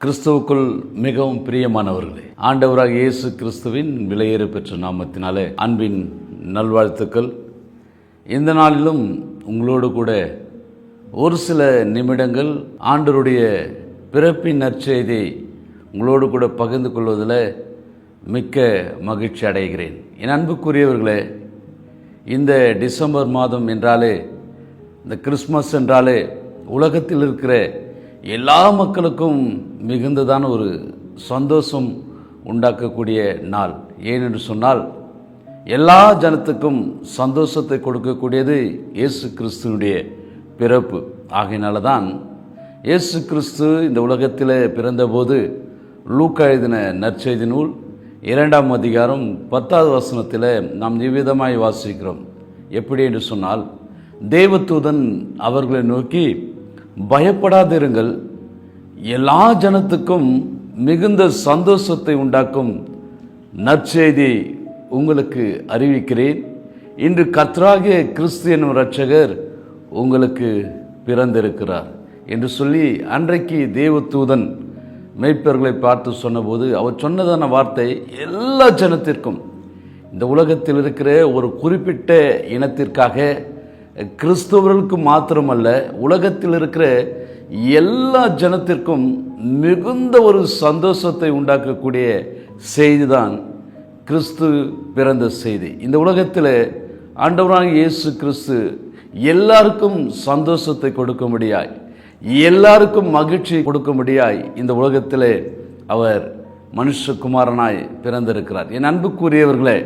கிறிஸ்துவுக்குள் மிகவும் பிரியமானவர்களே, ஆண்டவராக இயேசு கிறிஸ்துவின் விலையேற பெற்ற நாமத்தினாலே அன்பின் நல்வாழ்த்துக்கள். இந்த நாளிலும் உங்களோடு கூட ஒரு சில நிமிடங்கள் ஆண்டவருடைய பிறப்பின் நற்செய்தியை உங்களோடு கூட பகிர்ந்து கொள்வதில் மிக்க மகிழ்ச்சி அடைகிறேன். என் அன்புக்குரியவர்களே, இந்த டிசம்பர் மாதம் என்றாலே, இந்த கிறிஸ்மஸ் என்றாலே உலகத்தில் இருக்கிற எல்லா மக்களுக்கும் மிகுந்ததான ஒரு சந்தோஷம் உண்டாக்கக்கூடிய நாள். ஏனென்று சொன்னால், எல்லா ஜனத்துக்கும் சந்தோஷத்தை கொடுக்கக்கூடியது இயேசு கிறிஸ்துவனுடைய பிறப்பு. ஆகையினால தான் இயேசு கிறிஸ்து இந்த உலகத்தில் பிறந்தபோது லூக்கா எழுதின நற்செய்தி நூல் 2ஆம் அதிகாரம் 10வது வசனத்தில் நாம் நிவேதமாய் வாசிக்கிறோம். எப்படி என்று சொன்னால், தேவதூதன் அவர்களை நோக்கி, பயப்படாதிருங்கள், எல்லா ஜனத்துக்கும் மிகுந்த சந்தோஷத்தை உண்டாக்கும் நற்செய்தி உங்களுக்கு அறிவிக்கிறேன். இன்று கர்த்தராகிய கிறிஸ்து என்னும் இரட்சகர் உங்களுக்கு பிறந்திருக்கிறார் என்று சொல்லி அன்றைக்கு தேவதூதன் மேய்ப்பர்களை பார்த்து சொன்னபோது அவர் சொன்னதான வார்த்தை எல்லா ஜனத்திற்கும், இந்த உலகத்தில் இருக்கிற ஒரு குறிப்பிட்ட இனத்திற்காக, கிறிஸ்தவர்களுக்கு மாத்திரமல்ல, உலகத்தில் இருக்கிற எல்லா ஜனத்திற்கும் மிகுந்த ஒரு சந்தோஷத்தை உண்டாக்கக்கூடிய செய்திதான் கிறிஸ்து பிறந்த செய்தி. இந்த உலகத்தில் ஆண்டவராகிய இயேசு கிறிஸ்து எல்லாருக்கும் சந்தோஷத்தை கொடுக்கும்படியாய், எல்லாருக்கும் மகிழ்ச்சி கொடுக்கும்படியாய் இந்த உலகத்தில் அவர் மனுஷகுமாரனாய் பிறந்திருக்கிறார். என் அன்புக்குரியவர்களே,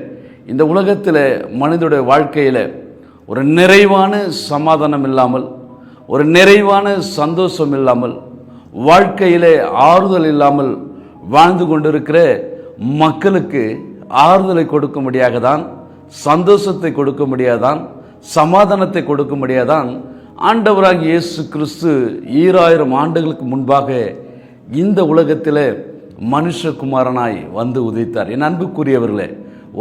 இந்த உலகத்தில் மனிதனுடைய வாழ்க்கையில் ஒரு நிறைவான சமாதானம் இல்லாமல், ஒரு நிறைவான சந்தோஷம் இல்லாமல், வாழ்க்கையிலே ஆறுதல் இல்லாமல் வாழ்ந்து கொண்டிருக்கிற மக்களுக்கு ஆறுதலை கொடுக்கும்படியாக தான், சந்தோஷத்தை கொடுக்கும்படியாதான், சமாதானத்தை கொடுக்கும்படியாதான் ஆண்டவராகிய இயேசு கிறிஸ்து 2000 ஆண்டுகளுக்கு முன்பாக இந்த உலகத்தில் மனுஷகுமாரனாய் வந்து உதித்தார். என் அன்புக்குரியவர்களே,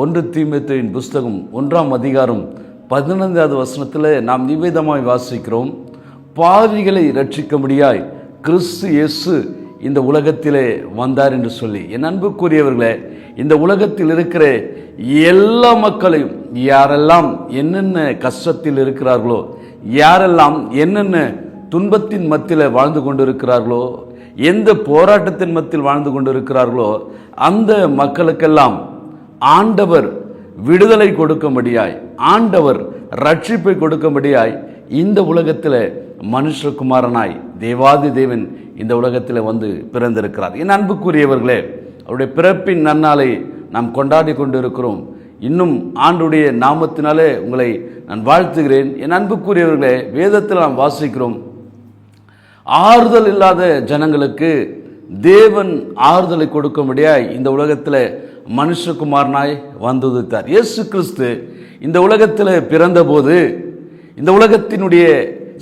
1 தீமோத்தேயுவின் புஸ்தகம் 1ஆம் அதிகாரம் 15வது வசனத்தில் நாம் நிவேதமாய் வாசிக்கிறோம், பாவிகளை ரட்சிக்கும்படியாய் கிறிஸ்து இயேசு இந்த உலகத்திலே வந்தார் என்று சொல்லி. என் அன்புக்குரியவர்களே, இந்த உலகத்தில் இருக்கிற எல்லா மக்களையும், யாரெல்லாம் என்னென்ன கஷ்டத்தில் இருக்கிறார்களோ, யாரெல்லாம் என்னென்ன துன்பத்தின் மத்தியில் வாழ்ந்து கொண்டிருக்கிறார்களோ, எந்த போராட்டத்தின் மத்தியில் வாழ்ந்து கொண்டிருக்கிறார்களோ, அந்த மக்களுக்கெல்லாம் ஆண்டவர் விடுதலை கொடுக்கும்படியாய், ஆண்டவர் ரட்சிப்பை கொடுக்கும்படியாய் இந்த உலகத்தில் மனுஷகுமாரனாய் தேவாதி தேவன் இந்த உலகத்தில் வந்து பிறந்திருக்கிறார். என் அன்புக்குரியவர்களே, அவருடைய பிறப்பின் நன்னாளை நாம் கொண்டாடி கொண்டிருக்கிறோம். இன்னும் ஆண்டுடைய நாமத்தினாலே உங்களை நான் வாழ்த்துகிறேன். என் அன்புக்குரியவர்களே, வேதத்தில் நாம் வாசிக்கிறோம், ஆறுதல் இல்லாத ஜனங்களுக்கு தேவன் ஆறுதலை கொடுக்கும்படியாய் இந்த உலகத்தில் மனுஷகுமாரனாய் வந்துதித்தார். இயேசு கிறிஸ்து இந்த உலகத்தில் பிறந்தபோது, இந்த உலகத்தினுடைய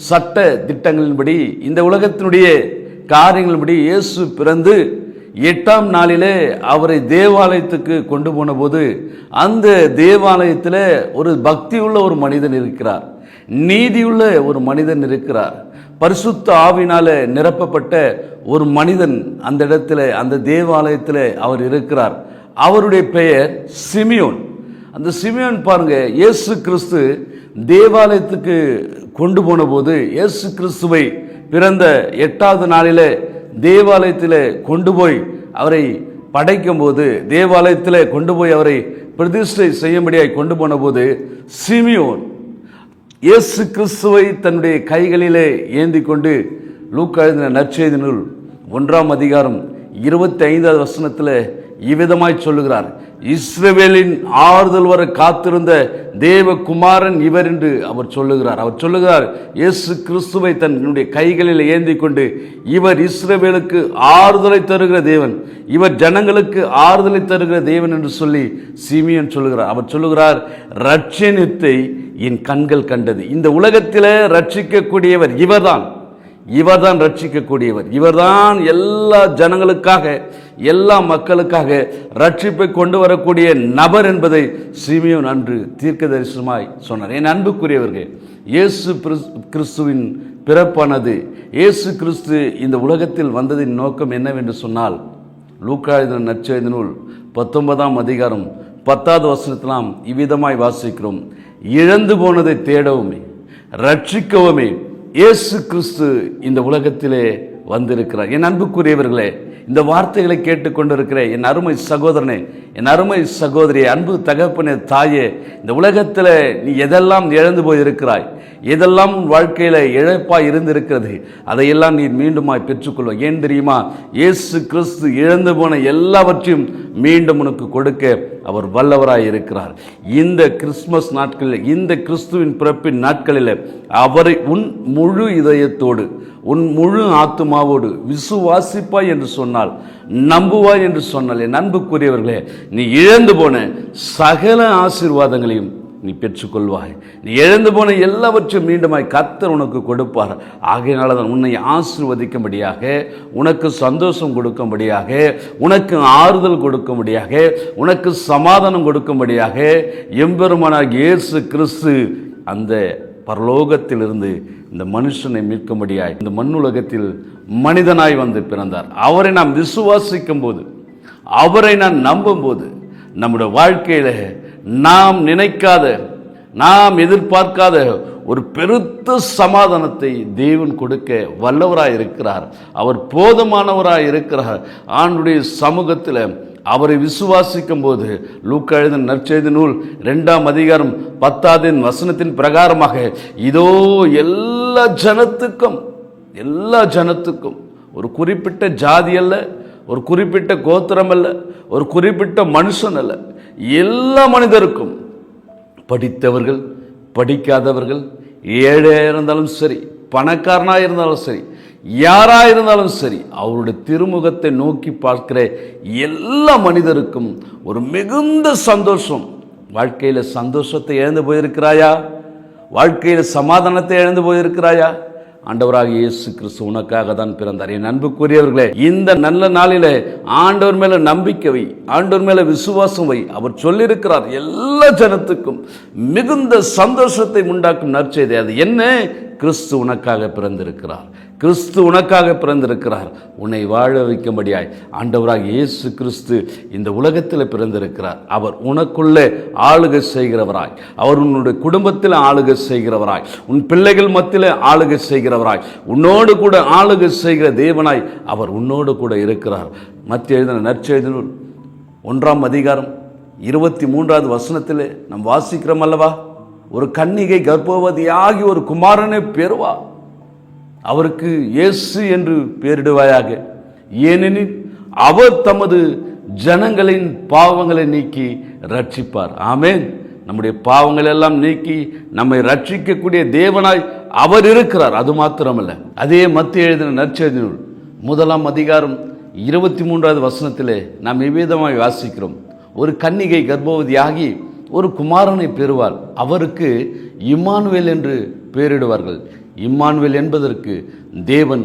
சட்ட திட்டங்களின்படி, இந்த உலகத்தினுடைய காரியங்களின்படி இயேசு பிறந்து 8ஆம் நாளிலே அவரை தேவாலயத்துக்கு கொண்டு போன போது, அந்த தேவாலயத்தில் ஒரு பக்தியுள்ள ஒரு மனிதன் இருக்கிறார், நீதியுள்ள ஒரு மனிதன் இருக்கிறார், பரிசுத்த ஆவினால நிரப்பப்பட்ட ஒரு மனிதன் அந்த இடத்துல, அந்த தேவாலயத்தில் அவர் இருக்கிறார். அவருடைய பெயர் சிமியோன். அந்த சிமியோன் பாருங்க, இயேசு கிறிஸ்து தேவாலயத்துக்கு கொண்டு போன போது, இயேசு கிறிஸ்துவை பிறந்த 8வது நாளிலே தேவாலயத்தில் கொண்டு போய் அவரை படைக்கும் போது, தேவாலயத்தில் கொண்டு போய் அவரை பிரதிஷ்டை செய்யும்படியாய் கொண்டு போன போது, சிமியோன் இயேசு கிறிஸ்துவை தன்னுடைய கைகளிலே ஏந்தி கொண்டு லூக்கா எழுதின நற்செய்தி நூல் 1ஆம் அதிகாரம் 25வது வசனத்தில் இவ்விதமாய் சொல்லுகிறார், இஸ்ரவேலின் ஆறுதல் வர காத்திருந்த தேவகுமாரன் இவர் என்று அவர் சொல்லுகிறார். அவர் சொல்லுகிறார், இயேசு கிறிஸ்துவை தன்னுடைய கைகளில் ஏந்தி கொண்டு, இவர் இஸ்ரவேலுக்கு ஆறுதலை தருகிற தேவன், இவர் ஜனங்களுக்கு ஆறுதலை தருகிற தேவன் என்று சொல்லி சிமியோன் சொல்லுகிறார். அவர் சொல்லுகிறார், ரட்சணியத்தை என் கண்கள் கண்டது. இந்த உலகத்தில் ரட்சிக்கக்கூடியவர் இவர்தான், இவர்தான் ரட்சிக்கக்கூடியவர், இவர்தான் எல்லா ஜனங்களுக்காக, எல்லா மக்களுக்காக ரட்சிப்பை கொண்டு வரக்கூடிய நபர் என்பதை சிமியோன் அன்று தீர்க்க தரிசனமாய் சொன்னார். என் அன்புக்குரியவர்கள், இயேசு கிறிஸ்துவின் பிறப்பானது. இயேசு கிறிஸ்து இந்த உலகத்தில் வந்ததின் நோக்கம் என்னவென்று சொன்னால், லூக்கா எழுதின நற்செய்தி நூல் 19ஆம் அதிகாரம் 10வது வசனத்திலாம் இவ்விதமாய் வாசிக்கிறோம். இழந்து போனதை தேடவுமே ரட்சிக்கவுமே இயேசு கிறிஸ்து இந்த உலகத்திலே வந்திருக்கிறார். என் அன்புக்குரியவர்களே, இந்த வார்த்தைகளை கேட்டுக்கொண்டிருக்கிற என் அருமை சகோதரனே, என் அருமை சகோதரியே, அன்பு தகப்பனே, தாயே, இந்த உலகத்தில் நீ எதெல்லாம் இழந்து போயிருக்கிறாய், எதெல்லாம் உன் வாழ்க்கையில் இழப்பாய் இருந்திருக்கிறது, அதையெல்லாம் நீ மீண்டுமாய் பெற்றுக்கொள்வ. ஏன் தெரியுமா? இயேசு கிறிஸ்து இழந்து போன எல்லாவற்றையும் மீண்டும் உனக்கு கொடுக்க அவர் வல்லவராய் இருக்கிறார். இந்த கிறிஸ்துமஸ் நாட்களில், இந்த கிறிஸ்துவின் பிறப்பின் நாட்களில் அவரை உன் முழு இதயத்தோடு, உன் முழு ஆத்துமாவோடு விசுவாசிப்பாய் என்று சொன்னால், நம்புவாய் என்று சொன்னால், என் அன்புக்குரியவர்களே, நீ இழந்து போன சகல ஆசீர்வாதங்களையும் நீ பெற்றுக்கொள்வாய். நீ இழந்து போன எல்லாவற்றையும் மீண்டுமாய் கர்த்தர் உனக்கு கொடுப்பார். ஆகையினால தான் உன்னை ஆசீர்வதிக்கும்படியாக, உனக்கு சந்தோஷம் கொடுக்கும்படியாக, உனக்கு ஆறுதல் கொடுக்கும்படியாக, உனக்கு சமாதானம் கொடுக்கும்படியாக எம்பெருமானாகிய இயேசு கிறிஸ்து அந்த பரலோகத்திலிருந்து இந்த மனுஷனை மீட்கும்படியாய் இந்த மண்ணுலகத்தில் மனிதனாய் வந்து பிறந்தார். அவரை நாம் விசுவாசிக்கும் போது, அவரை நான் நம்பும் போது, நம்முடைய வாழ்க்கையில நாம் நினைக்காத, நாம் எதிர்பார்க்காத ஒரு பெருத்த சமாதானத்தை தேவன் கொடுக்க வல்லவராய் இருக்கிறார். அவர் போதுமானவராய் இருக்கிறார். ஆண்டுடைய சமூகத்தில் அவரை விசுவாசிக்கும் போது, லூக்கா எழுதின நற்செய்தி நூல் 2ஆம் அதிகாரம் 10வது வசனத்தின் பிரகாரமாக, இதோ எல்லா ஜனத்துக்கும் ஒரு குறிப்பிட்ட ஜாதி அல்ல, ஒரு குறிப்பிட்ட கோத்திரம் அல்ல, ஒரு குறிப்பிட்ட மனுஷன் அல்ல, எல்லா மனிதருக்கும், படித்தவர்கள், படிக்காதவர்கள், ஏழையாக இருந்தாலும் சரி, பணக்காரனாக இருந்தாலும் சரி, யாராக இருந்தாலும் சரி, அவருடைய திருமுகத்தை நோக்கி பார்க்கிற எல்லா மனிதருக்கும் ஒரு மிகுந்த சந்தோஷம். வாழ்க்கையில் சந்தோஷத்தை இழந்து போயிருக்கிறாயா? வாழ்க்கையில் சமாதானத்தை இழந்து போயிருக்கிறாயா? ஆண்டவராக இயேசு கிறிஸ்து உனக்காக தான் பிறந்தார். என் அன்புக்குரியவர்களே, இந்த நல்ல நாளிலே ஆண்டவர் மேல நம்பிக்கை வை, ஆண்டவர் மேல விசுவாசம் வை. அவர் சொல்லியிருக்கிறார், எல்லா ஜனத்துக்கும் மிகுந்த சந்தோஷத்தை உண்டாக்கும் நற்செய்தி. அது என்ன? கிறிஸ்து உனக்காக பிறந்திருக்கிறார். கிறிஸ்து உனக்காக பிறந்திருக்கிறார். உன்னை வாழ வைக்கும்படியாய் ஆண்டவராக இயேசு கிறிஸ்து இந்த உலகத்தில் பிறந்திருக்கிறார். அவர் உனக்குள்ளே ஆளுகை செய்கிறவராய், அவர் உன்னுடைய குடும்பத்தில் ஆளுகை செய்கிறவராய், உன் பிள்ளைகள் மத்தியில் ஆளுகை செய்கிறவராய், உன்னோடு கூட ஆளுகை செய்கிற தேவனாய் அவர் உன்னோடு கூட இருக்கிறார். மத்திய எழுதின நற்செய்தி நூல் 1ஆம் அதிகாரம் 23வது வசனத்தில் நாம் வாசிக்கிறோம் அல்லவா? ஒரு கன்னிகை கர்ப்பவதியாகி ஒரு குமாரனை பெறுவா, அவருக்கு இயேசு என்று பெயரிடுவாயாக. ஏனெனில் அவர் தமது ஜனங்களின் பாவங்களை நீக்கி ரட்சிப்பார். ஆமென். நம்முடைய பாவங்கள் எல்லாம் நீக்கி நம்மை ரட்சிக்கக்கூடிய தேவனாய் அவர் இருக்கிறார். அது மாத்திரமல்ல, அதே மத்திய எழுதின நற்செய்தி நூல் 1ஆம் அதிகாரம் 23வது வசனத்திலே நாம் எவ்விதமாய் வாசிக்கிறோம். ஒரு கன்னிகை கர்ப்பவதியாகி ஒரு குமாரனை பெறுவார், அவருக்கு இம்மானுவேல் என்று பெயரிடுவார்கள். இம்மானுவேல் என்பதற்கு தேவன்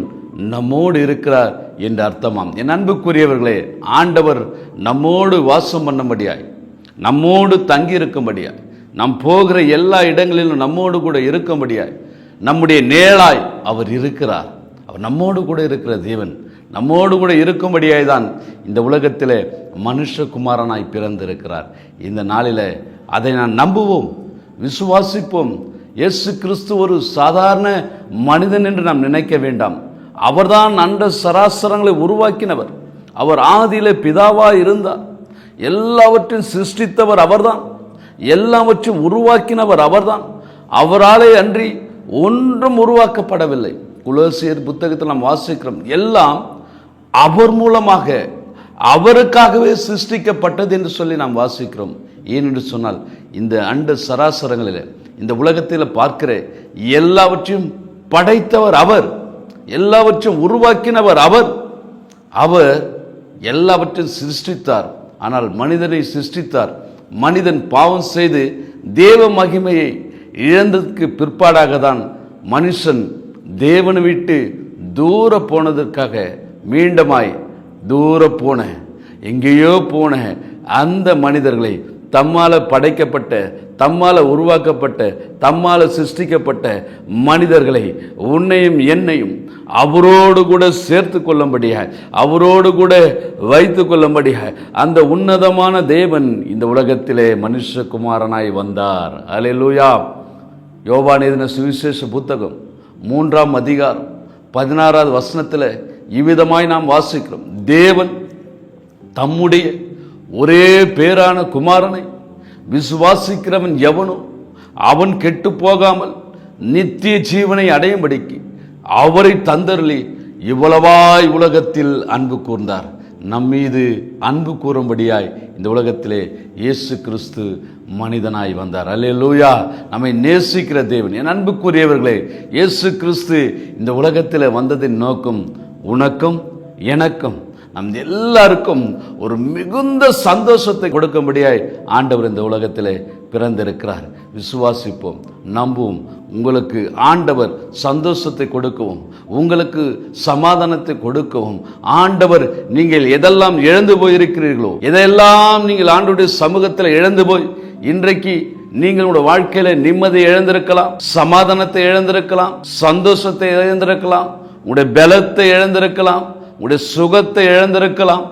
நம்மோடு இருக்கிறார் என்று அர்த்தமாம். என் அன்புக்குரியவர்களே, ஆண்டவர் நம்மோடு வாசம் பண்ணும்படியாய், நம்மோடு தங்கி இருக்கும்படியாய், நாம் போகிற எல்லா இடங்களிலும் நம்மோடு கூட இருக்கும்படியாய், நம்முடைய நேளாய் அவர் இருக்கிறார். அவர் நம்மோடு கூட இருக்கிற தேவன் நம்மோடு கூட இருக்கும்படியாய் தான் இந்த உலகத்தில் மனுஷகுமாரனாய் பிறந்திருக்கிறார். இந்த நாளில் அதை நான் நம்புவோம், விசுவாசிப்போம். இயேசு கிறிஸ்து ஒரு சாதாரண மனிதன் என்று நாம் நினைக்க வேண்டாம். அவர்தான் அண்ட சராசரங்களை உருவாக்கினவர். அவர் ஆதியிலே பிதாவாய் இருந்தார். எல்லாவற்றையும் சிருஷ்டித்தவர் அவர்தான், எல்லாவற்றையும் உருவாக்கினவர் அவர்தான். அவராலே அன்றி ஒன்றும் உருவாக்கப்படவில்லை. கொலோசியர் புத்தகத்தில் நாம் வாசிக்கிறோம், எல்லாம் அவர் மூலமாக அவருக்காகவே சிருஷ்டிக்கப்பட்டது என்று சொல்லி நாம் வாசிக்கிறோம். ஏனென்று சொன்னால், இந்த அண்ட சராசரங்களில், இந்த உலகத்தில் பார்க்கிற எல்லாவற்றையும் படைத்தவர் அவர், எல்லாவற்றையும் உருவாக்கினவர் அவர். அவர் எல்லாவற்றையும் சிருஷ்டித்தார். ஆனால் மனிதனை சிருஷ்டித்தார். மனிதன் பாவம் செய்து தேவ மகிமையை இழந்ததற்கு பிற்பாடாக தான் மனுஷன் தேவனை விட்டு தூர போனதற்காக மீண்டுமாய் தூர போன, எங்கேயோ போன அந்த மனிதர்களை, தம்மால் படைக்கப்பட்ட, தம்மால் உருவாக்கப்பட்ட தம்மால் சிருஷ்டிக்கப்பட்ட மனிதர்களை உன்னையும் என்னையும் அவரோடு கூட சேர்த்து கொள்ளும்படியாய், அவரோடு கூட வைத்து கொள்ளும்படியாய் அந்த உன்னதமான தேவன் இந்த உலகத்திலே மனுஷகுமாரனாய் வந்தார். அல்லேலூயா. யோவான் எழுதின சுவிசேஷ புத்தகம் 3ஆம் அதிகாரம் 16வது வசனத்தில் இவ்விதமாய் நாம் வாசிக்கிறோம். தேவன் தம்முடைய ஒரே பேரான குமாரனை விசுவாசிக்கிறவன் எவனோ அவன் கெட்டு போகாமல் நித்திய ஜீவனை அடையும்படிக்கு அவரை தந்தருளி இவ்வளவாய் உலகத்தில் அன்பு கூர்ந்தார். நம்மீது அன்பு கூறும்படியாய் இந்த உலகத்திலே இயேசு கிறிஸ்து மனிதனாய் வந்தார். அல்லேலூயா. நம்மை நேசிக்கிற தேவன், என் அன்புக்குரியவர்களே, இயேசு கிறிஸ்து இந்த உலகத்தில் வந்ததின் நோக்கம் உனக்கும் எனக்கும் நம் எல்லாருக்கும் ஒரு மிகுந்த சந்தோஷத்தை கொடுக்கும்படியாய் ஆண்டவர் இந்த உலகத்தில் பிறந்திருக்கிறார். விசுவாசிப்போம், நம்புவோம். உங்களுக்கு ஆண்டவர் சந்தோஷத்தை கொடுக்கவும், உங்களுக்கு சமாதானத்தை கொடுக்கவும், ஆண்டவர் நீங்கள் எதெல்லாம் இழந்து போயிருக்கிறீர்களோ, எதெல்லாம் நீங்கள் ஆண்டவருடைய சமூகத்தில் இழந்து போய் இன்றைக்கு நீங்கள் உங்களுடைய வாழ்க்கையில நிம்மதியை இழந்திருக்கலாம், சமாதானத்தை இழந்திருக்கலாம், சந்தோஷத்தை இழந்திருக்கலாம், உங்களுடைய பலத்தை இழந்திருக்கலாம், உங்களுடைய சுகத்தை இழந்திருக்கலாம்,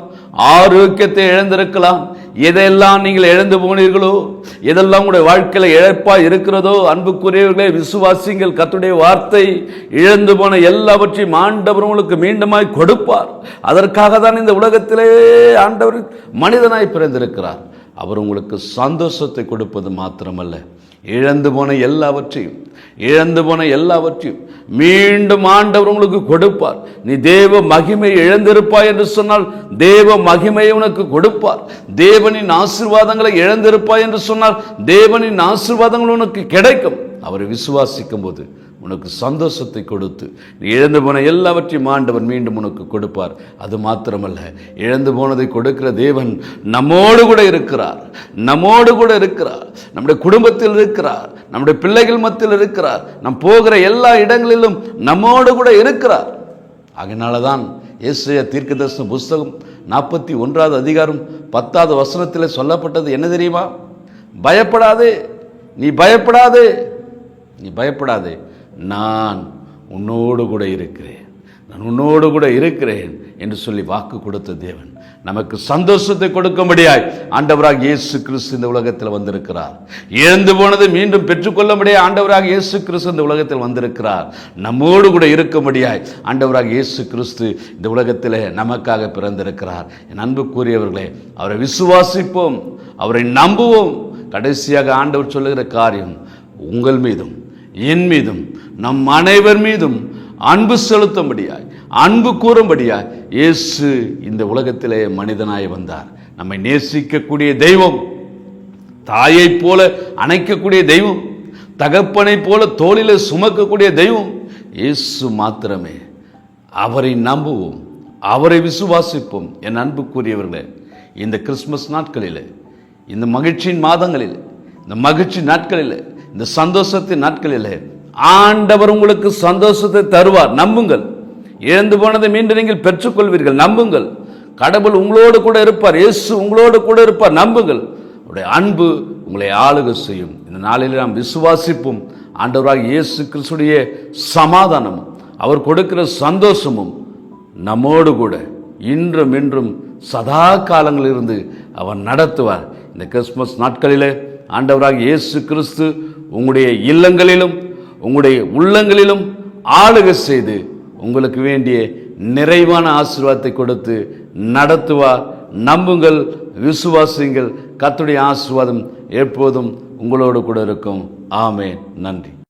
ஆரோக்கியத்தை இழந்திருக்கலாம். எதெல்லாம் நீங்கள் இழந்து போனீர்களோ, எதெல்லாம் உங்களுடைய வாழ்க்கையில இழப்பா இருக்கிறதோ, அன்புக்குரியவர்களே விசுவாசிங்கள். கர்த்தருடைய வார்த்தை இழந்து போன எல்லாவற்றையும் ஆண்டவர் உங்களுக்கு மீண்டுமாய் கொடுப்பார். அதற்காக தான் இந்த உலகத்திலே ஆண்டவர் மனிதனாய் பிறந்திருக்கிறார். அவர் உங்களுக்கு சந்தோஷத்தை கொடுப்பது மாத்திரமல்ல, இழந்து போன எல்லாவற்றையும் மீண்டும் ஆண்டவர் உங்களுக்கு கொடுப்பார். நீ தேவ மகிமை இழந்திருப்பாய் என்று சொன்னால் தேவ மகிமையை உனக்கு கொடுப்பார். தேவனின் ஆசீர்வாதங்களை இழந்திருப்பாய் என்று சொன்னால் தேவனின் ஆசீர்வாதங்கள் உனக்கு கிடைக்கும். அவரை விசுவாசிக்கும் போது உனக்கு சந்தோஷத்தை கொடுத்து நீ இழந்து போன எல்லாவற்றையும் ஆண்டவர் மீண்டும் உனக்கு கொடுப்பார். அது மாத்திரமல்ல, இழந்து போனதை கொடுக்கிற தேவன் நம்மோடு கூட இருக்கிறார். நம்முடைய குடும்பத்தில் இருக்கிறார், நம்முடைய பிள்ளைகள் மத்தியில் இருக்கிறார், நம் போகிற எல்லா இடங்களிலும் நம்மோடு கூட இருக்கிறார். அதனாலதான் ஏசாயா தீர்க்கதரிசன புஸ்தகம் 41வது அதிகாரம் 10வது வசனத்தில் சொல்லப்பட்டது என்ன தெரியுமா? பயப்படாதே, நீ பயப்படாதே, நான் உன்னோடு கூட இருக்கிறேன் என்று சொல்லி வாக்கு கொடுத்த தேவன் நமக்கு சந்தோஷத்தை கொடுக்கும்படியாய் ஆண்டவராக இயேசு கிறிஸ்து இந்த உலகத்தில் வந்திருக்கிறார். இழந்து போனதை மீண்டும் பெற்றுக்கொள்ளும்படியாய் ஆண்டவராக இயேசு கிறிஸ்து இந்த உலகத்தில் வந்திருக்கிறார். நம்மோடு கூட இருக்கும்படியாய் ஆண்டவராக இயேசு கிறிஸ்து இந்த உலகத்தில் நமக்காக பிறந்திருக்கிறார். என் அன்புக்குரியவர்களே, அவரை விசுவாசிப்போம், அவரை நம்புவோம். கடைசியாக ஆண்டவர் சொல்லுகிற காரியம், உங்கள் மீதும் என் மீதும் நம் அனைவர் மீதும் அன்பு செலுத்தும்படியாய், அன்பு கூறும்படியாய் இயேசு இந்த உலகத்திலே மனிதனாய் வந்தார். நம்மை நேசிக்கக்கூடிய தெய்வம், தாயை போல அணைக்கக்கூடிய தெய்வம், தகப்பனை போல தோளிலே சுமக்கக்கூடிய தெய்வம் இயேசு மாத்திரமே. அவரை நம்புவோம், அவரை விசுவாசிப்போம். என் அன்புக்குரியவர்களே, இந்த கிறிஸ்துமஸ் நாட்களில், இந்த மகிழ்ச்சியின் மாதங்களில், இந்த மகிழ்ச்சி நாட்களில், இந்த சந்தோஷத்தின் நாட்களில் ஆண்டவர் உங்களுக்கு சந்தோஷத்தை தருவார். நம்புங்கள். இழந்து போனதை மீண்டும் நீங்கள் பெற்றுக்கொள்வீர்கள். நம்புங்கள். கடவுள் உங்களோடு கூட இருப்பார். இயேசு உங்களோடு கூட இருப்பார். நம்புங்கள். அவருடைய அன்பு உங்களை ஆளுகை செய்யும். இந்த நாளில் நாம் விசுவாசிப்போம். ஆண்டவராக இயேசு கிறிஸ்துடைய சமாதானமும் அவர் கொடுக்கிற சந்தோஷமும் நம்மோடு கூட இன்றும் என்றும் சதா காலங்களிலிருந்து அவர் நடத்துவார். இந்த கிறிஸ்துமஸ் நாட்களிலே ஆண்டவராக இயேசு கிறிஸ்து உங்களுடைய இல்லங்களிலும் உங்களுடைய உள்ளங்களிலும் ஆளுகை செய்து உங்களுக்கு வேண்டிய நிறைவான ஆசீர்வாதத்தை கொடுத்து நடத்துவார். நம்புங்கள், விசுவாசியுங்கள். கர்த்தருடைய ஆசீர்வாதம் எப்போதும் உங்களோடு கூட இருக்கும். ஆமென். நன்றி.